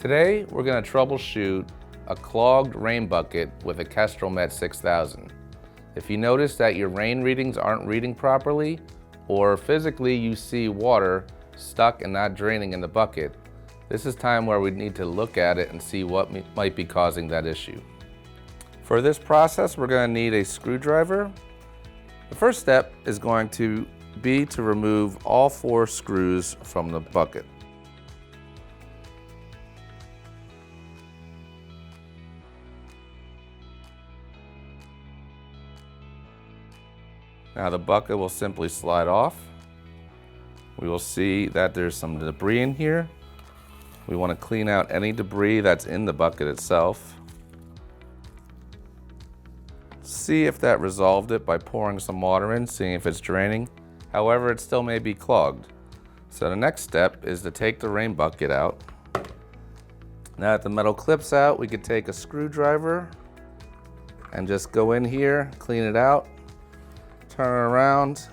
Today, we're going to troubleshoot a clogged rain bucket with a Kestrel Met 6000. If you notice that your rain readings aren't reading properly, or physically you see water stuck and not draining in the bucket, this is time where we need to look at it and see what might be causing that issue. For this process, we're going to need a screwdriver. The first step is going to be to remove all 4 screws from the bucket. Now the bucket will simply slide off. We will see that there's some debris in here. We want to clean out any debris that's in the bucket itself. See if that resolved it by pouring some water in, seeing if it's draining. However, it still may be clogged. So the next step is to take the rain bucket out. Now that the metal clip's out, we could take a screwdriver and just go in here, clean it out, turn it around,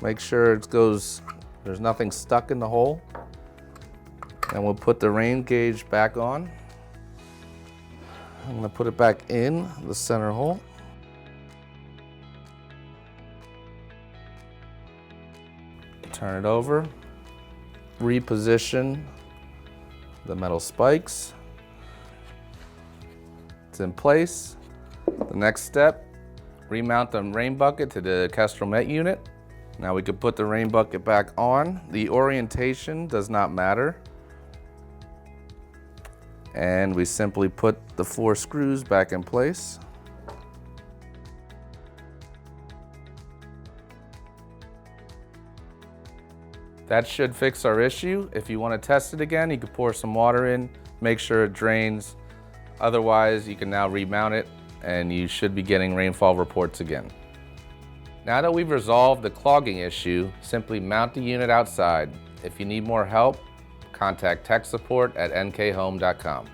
make sure there's nothing stuck in the hole. And we'll put the rain gauge back on. I'm going to put it back in the center hole. Turn it over. Reposition the metal spikes. It's in place. The next step, remount the rain bucket to the Kestrel Met unit. Now we can put the rain bucket back on. The orientation does not matter. And we simply put the 4 screws back in place. That should fix our issue. If you want to test it again, you can pour some water in, make sure it drains. Otherwise, you can now remount it and you should be getting rainfall reports again. Now that we've resolved the clogging issue, simply mount the unit outside. If you need more help, contact tech support at nkhome.com.